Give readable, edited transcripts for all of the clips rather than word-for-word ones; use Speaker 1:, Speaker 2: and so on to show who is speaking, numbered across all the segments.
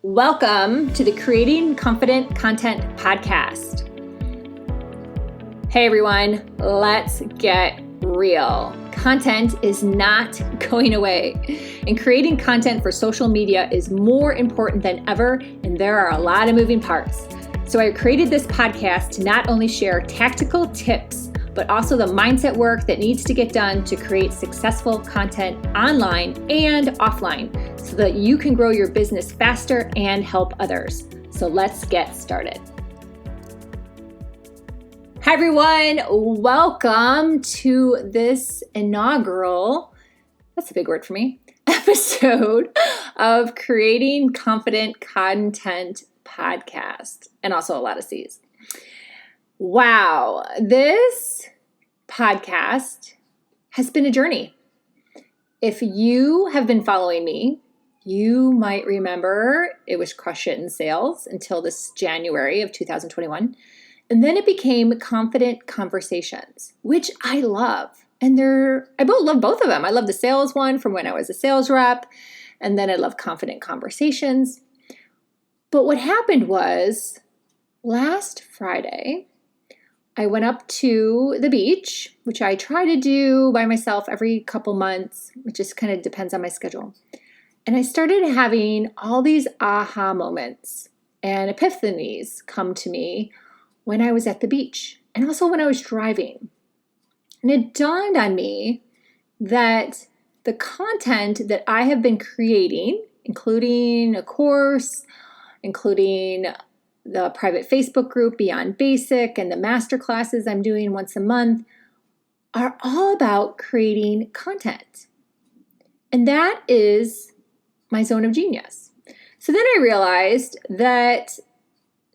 Speaker 1: Welcome to the Creating Confident Content podcast. Hey everyone, let's get real. Content is not going away, and creating content for social media is more important than ever, and there are a lot of moving parts. So I created this podcast to not only share tactical tips, but also the mindset work that needs to get done to create successful content online and offline so that you can grow your business faster and help others. So let's get started. Hi everyone, welcome to this inaugural, that's a big word for me, episode of Creating Confident Content podcast, and also a lot of C's. Wow, this podcast has been a journey. If you have been following me, you might remember it was Crush It in Sales until this January of 2021. And then it became Confident Conversations, which I love. And I love both of them. I love the sales one from when I was a sales rep. And then I love Confident Conversations. But what happened was last Friday, I went up to the beach, which I try to do by myself every couple months. It just kind of depends on my schedule. And I started having all these aha moments and epiphanies come to me when I was at the beach and also when I was driving. And it dawned on me that the content that I have been creating, including a course, including the private Facebook group Beyond Basic and the masterclasses I'm doing once a month, are all about creating content. And that is my zone of genius. So then I realized that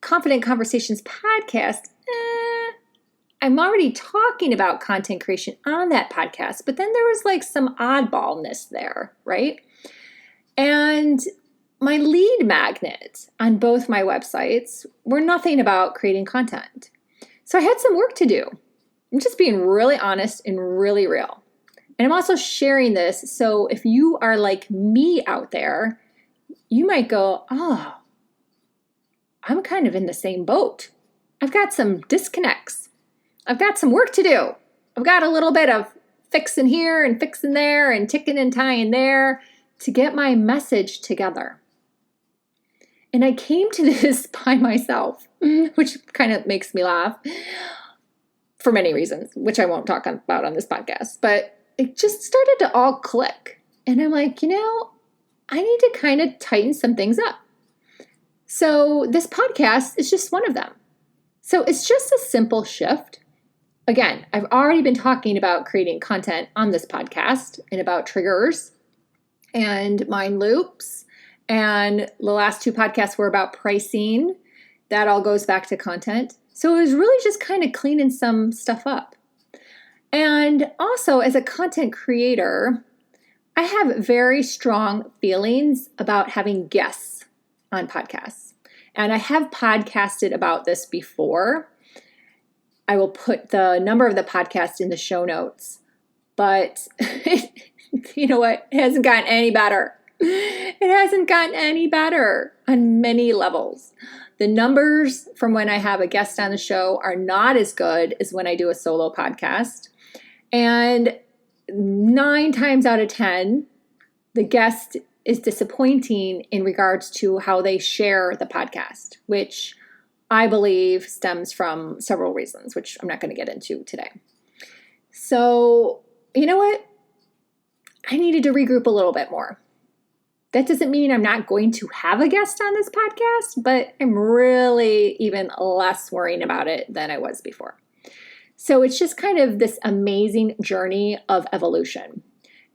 Speaker 1: Confident Conversations podcast, I'm already talking about content creation on that podcast, but then there was like some oddballness there, right? And my lead magnet on both my websites were nothing about creating content. So I had some work to do. I'm just being really honest and really real. And I'm also sharing this, so if you are like me out there, you might go, oh, I'm kind of in the same boat. I've got some disconnects. I've got some work to do. I've got a little bit of fixing here and fixing there and ticking and tying there to get my message together. And I came to this by myself, which kind of makes me laugh for many reasons, which I won't talk about on this podcast. But it just started to all click. And I'm like, I need to kind of tighten some things up. So this podcast is just one of them. So it's just a simple shift. Again, I've already been talking about creating content on this podcast and about triggers and mind loops. And the last two podcasts were about pricing. That all goes back to content. So it was really just kind of cleaning some stuff up. And also as a content creator, I have very strong feelings about having guests on podcasts. And I have podcasted about this before. I will put the number of the podcast in the show notes. But you know what? It hasn't gotten any better. It hasn't gotten any better on many levels. The numbers from when I have a guest on the show are not as good as when I do a solo podcast. And 9 times out of 10, the guest is disappointing in regards to how they share the podcast, which I believe stems from several reasons, which I'm not going to get into today. So, you know what? I needed to regroup a little bit more. That doesn't mean I'm not going to have a guest on this podcast, but I'm really even less worrying about it than I was before. So it's just kind of this amazing journey of evolution.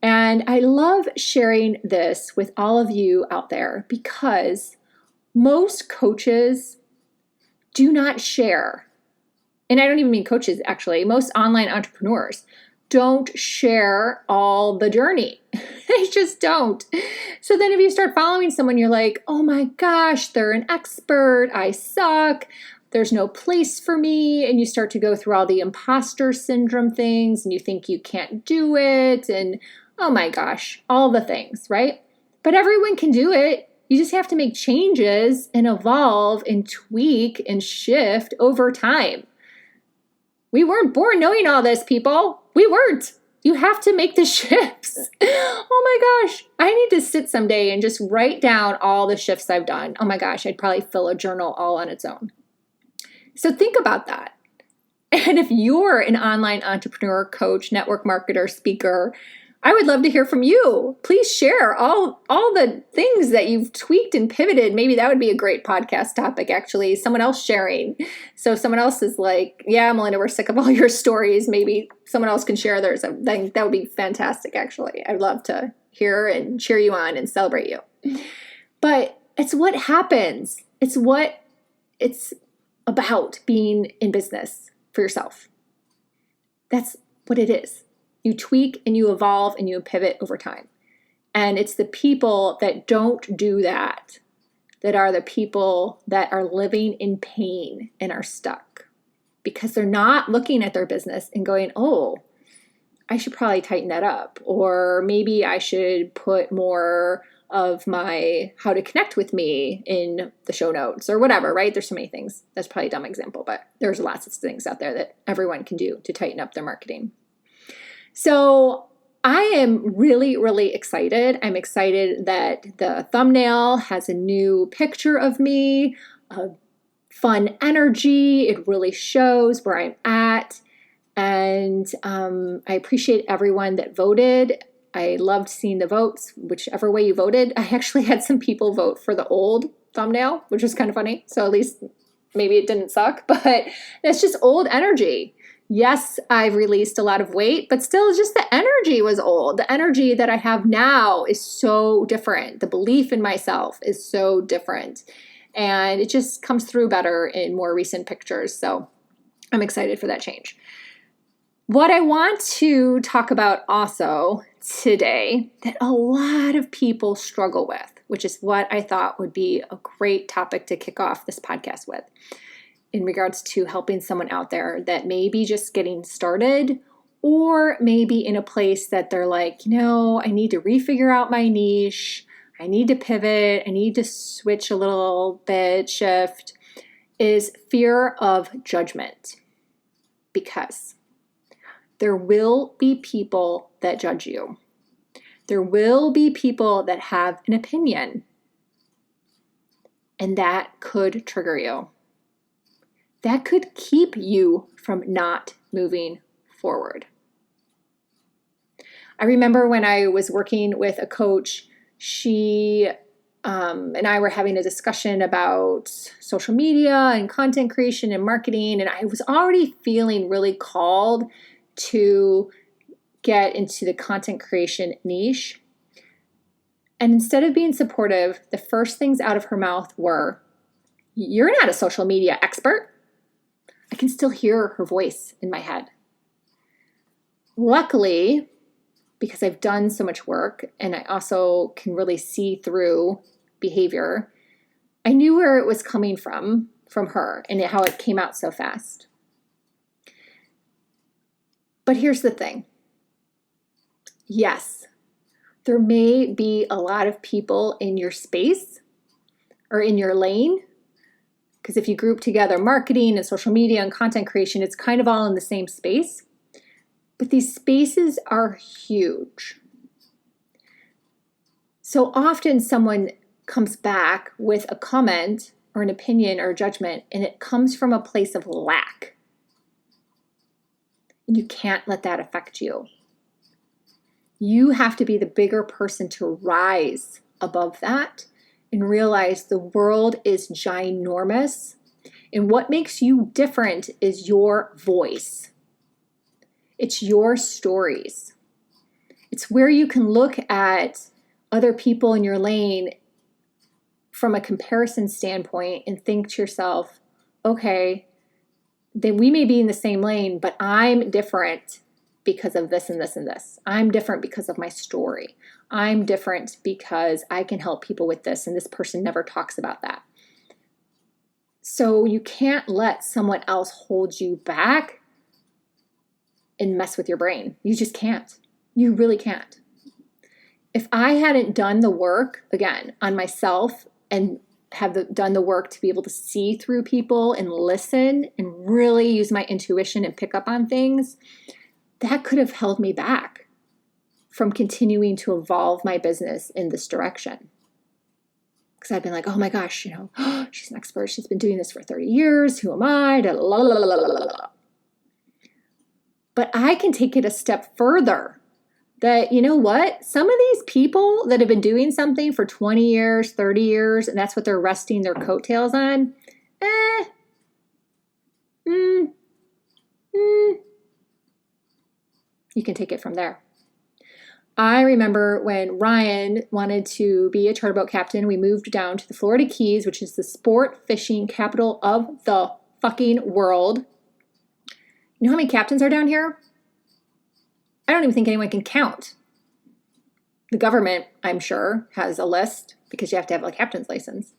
Speaker 1: And I love sharing this with all of you out there because most coaches do not share. And I don't even mean coaches, actually. Most online entrepreneurs don't share all the journey. They just don't. So then if you start following someone, you're like, oh my gosh, they're an expert. I suck. There's no place for me. And you start to go through all the imposter syndrome things and you think you can't do it. And oh my gosh, all the things, right? But everyone can do it. You just have to make changes and evolve and tweak and shift over time. We weren't born knowing all this, people. We weren't. You have to make the shifts. Oh my gosh. I need to sit someday and just write down all the shifts I've done. Oh my gosh, I'd probably fill a journal all on its own. So think about that. And if you're an online entrepreneur, coach, network marketer, speaker, I would love to hear from you. Please share all the things that you've tweaked and pivoted. Maybe that would be a great podcast topic, actually. Someone else sharing. So someone else is like, yeah, Melinda, we're sick of all your stories. Maybe someone else can share theirs. I think that would be fantastic, actually. I'd love to hear and cheer you on and celebrate you. But it's what happens. It's what it's about being in business for yourself. That's what it is. You tweak and you evolve and you pivot over time. And it's the people that don't do that are the people that are living in pain and are stuck because they're not looking at their business and going, oh, I should probably tighten that up. Or maybe I should put more of my how to connect with me in the show notes or whatever, right? There's so many things. That's probably a dumb example, but there's lots of things out there that everyone can do to tighten up their marketing. So I am really, really excited. I'm excited that the thumbnail has a new picture of me, a fun energy. It really shows where I'm at. And I appreciate everyone that voted. I loved seeing the votes, whichever way you voted. I actually had some people vote for the old thumbnail, which was kind of funny. So at least maybe it didn't suck, but that's just old energy. Yes, I've released a lot of weight, but still just the energy was old. The energy that I have now is so different. The belief in myself is so different. And it just comes through better in more recent pictures. So I'm excited for that change. What I want to talk about also today that a lot of people struggle with, which is what I thought would be a great topic to kick off this podcast with, in regards to helping someone out there that may be just getting started or maybe in a place that they're like, I need to refigure out my niche. I need to pivot. I need to switch a little bit, shift, is fear of judgment. Because there will be people that judge you. There will be people that have an opinion. And that could trigger you. That could keep you from not moving forward. I remember when I was working with a coach, she and I were having a discussion about social media and content creation and marketing, and I was already feeling really called to get into the content creation niche. And instead of being supportive, the first things out of her mouth were, "You're not a social media expert." I can still hear her voice in my head. Luckily, because I've done so much work and I also can really see through behavior, I knew where it was coming from her and how it came out so fast. But here's the thing. Yes, there may be a lot of people in your space or in your lane, because if you group together marketing and social media and content creation, it's kind of all in the same space. But these spaces are huge. So often someone comes back with a comment or an opinion or a judgment, and it comes from a place of lack. And you can't let that affect you. You have to be the bigger person to rise above that and realize the world is ginormous. And what makes you different is your voice. It's your stories. It's where you can look at other people in your lane from a comparison standpoint and think to yourself, okay, then we may be in the same lane, but I'm different because of this and this and this. I'm different because of my story. I'm different because I can help people with this, and this person never talks about that. So you can't let someone else hold you back and mess with your brain. You just can't. You really can't. if I hadn't done the work, again, on myself and done the work to be able to see through people and listen and really use my intuition and pick up on things, that could have held me back from continuing to evolve my business in this direction. Because I've been like, oh my gosh, she's an expert. She's been doing this for 30 years. Who am I? But I can take it a step further. That, you know what? Some of these people that have been doing something for 20 years, 30 years, and that's what they're resting their coattails on, you can take it from there. I remember when Ryan wanted to be a charter boat captain, we moved down to the Florida Keys, which is the sport fishing capital of the fucking world. You know how many captains are down here? I don't even think anyone can count. The government, I'm sure, has a list because you have to have a captain's license.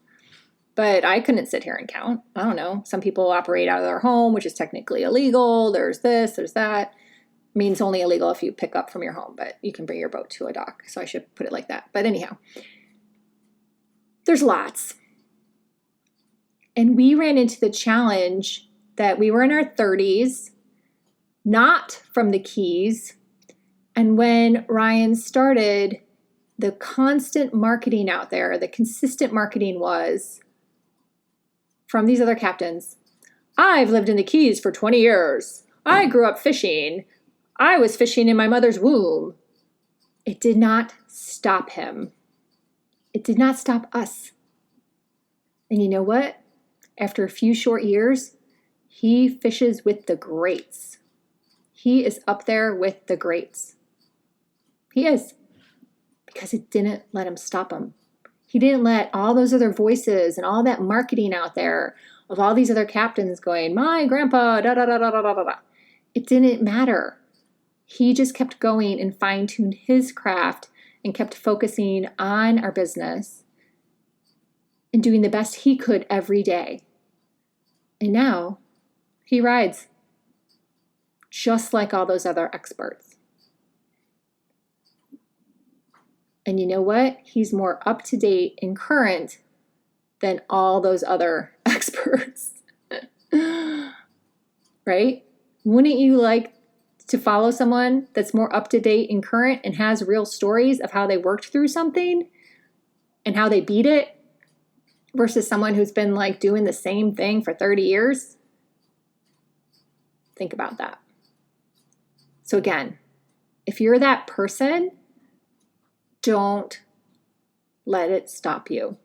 Speaker 1: But I couldn't sit here and count. I don't know. Some people operate out of their home, which is technically illegal. There's this, there's that. Means only illegal if you pick up from your home, but you can bring your boat to a dock. So I should put it like that. But anyhow, there's lots. And we ran into the challenge that we were in our 30s, not from the Keys. And when Ryan started, the constant marketing out there, the consistent marketing was from these other captains. I've lived in the Keys for 20 years. I grew up fishing. I was fishing in my mother's womb. It did not stop him. It did not stop us. And you know what? After a few short years, he fishes with the greats. He is up there with the greats. He is. Because it didn't let him stop him. He didn't let all those other voices and all that marketing out there of all these other captains going, my grandpa, da da da da da da da. It didn't matter. He just kept going and fine-tuned his craft and kept focusing on our business and doing the best he could every day. And now he rides just like all those other experts. And you know what? He's more up to date and current than all those other experts. Right? Wouldn't you like to follow someone that's more up to date and current and has real stories of how they worked through something and how they beat it versus someone who's been doing the same thing for 30 years? Think about that. So again, if you're that person, don't let it stop you.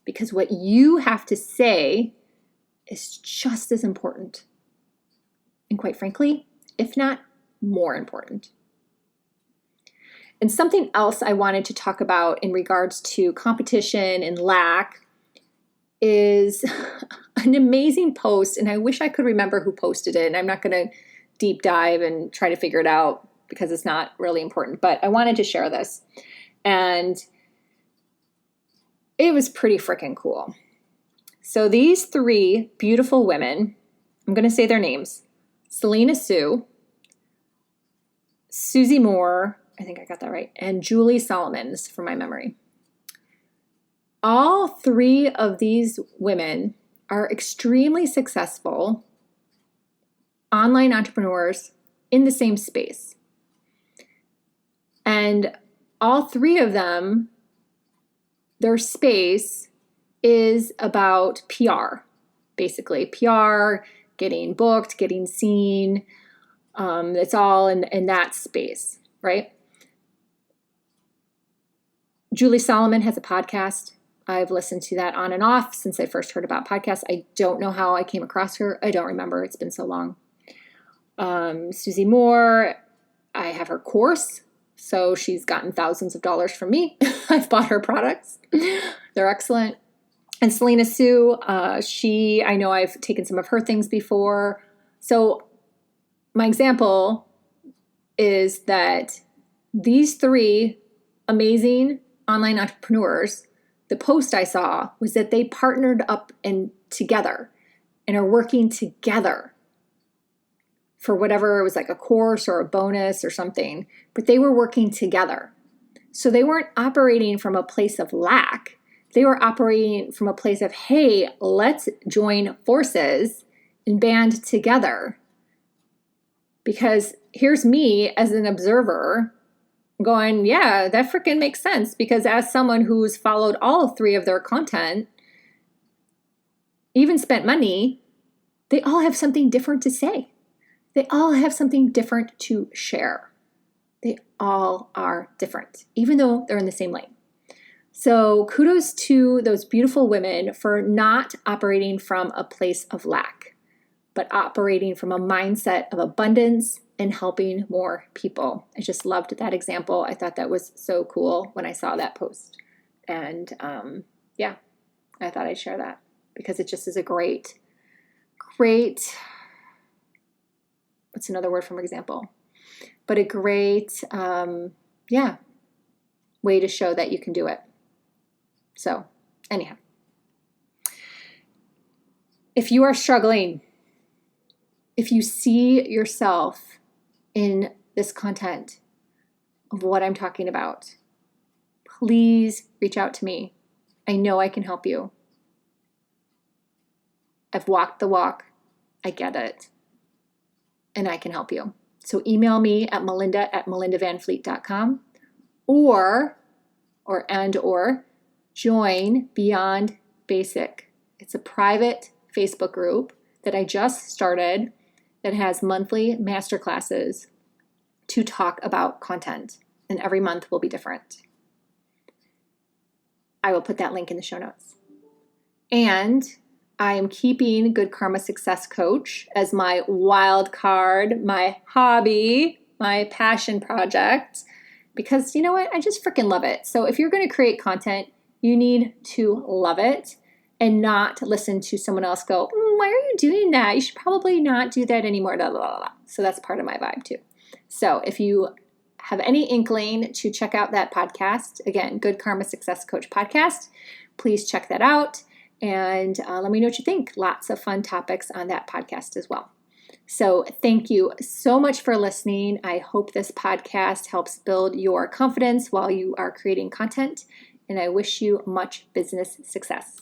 Speaker 1: Because what you have to say is just as important. And quite frankly, if not more important. And something else I wanted to talk about in regards to competition and lack is an amazing post. And I wish I could remember who posted it. And I'm not going to deep dive and try to figure it out because it's not really important. But I wanted to share this. And it was pretty freaking cool. So these three beautiful women, I'm going to say their names. Selena Sue, Susie Moore, I think I got that right, and Julie Solomon, this is from my memory. All three of these women are extremely successful online entrepreneurs in the same space. And all three of them, their space is about PR, basically. PR, getting booked, getting seen. It's all in that space, right? Julie Solomon has a podcast. I've listened to that on and off since I first heard about podcasts. I don't know how I came across her. I don't remember. It's been so long. Susie Moore, I have her course. So she's gotten thousands of dollars from me. I've bought her products. They're excellent. And Selena Sue, I know I've taken some of her things before. So my example is that these three amazing online entrepreneurs, the post I saw was that they partnered up and together and are working together for whatever it was, like a course or a bonus or something, but they were working together. So they weren't operating from a place of lack. They were operating from a place of, hey, let's join forces and band together. Because here's me as an observer going, yeah, that freaking makes sense. Because as someone who's followed all three of their content, even spent money, they all have something different to say. They all have something different to share. They all are different, even though they're in the same lane. So kudos to those beautiful women for not operating from a place of lack, but operating from a mindset of abundance and helping more people. I just loved that example. I thought that was so cool when I saw that post. And yeah, I thought I'd share that because it just is a great, what's another word from example? But a great, way to show that you can do it. So anyhow, if you are struggling, if you see yourself in this content of what I'm talking about, please reach out to me. I know I can help you. I've walked the walk. I get it. And I can help you. So email me at melinda@melindavanfleet.com or join Beyond Basic. It's a private Facebook group that I just started that has monthly masterclasses to talk about content. And every month will be different. I will put that link in the show notes. And I am keeping Good Karma Success Coach as my wild card, my hobby, my passion project, because you know what? I just freaking love it. So if you're going to create content, you need to love it and not listen to someone else go, why are you doing that? You should probably not do that anymore. Blah, blah, blah, blah. So that's part of my vibe too. So if you have any inkling to check out that podcast, again, Good Karma Success Coach podcast, please check that out. And let me know what you think. Lots of fun topics on that podcast as well. So thank you so much for listening. I hope this podcast helps build your confidence while you are creating content. And I wish you much business success.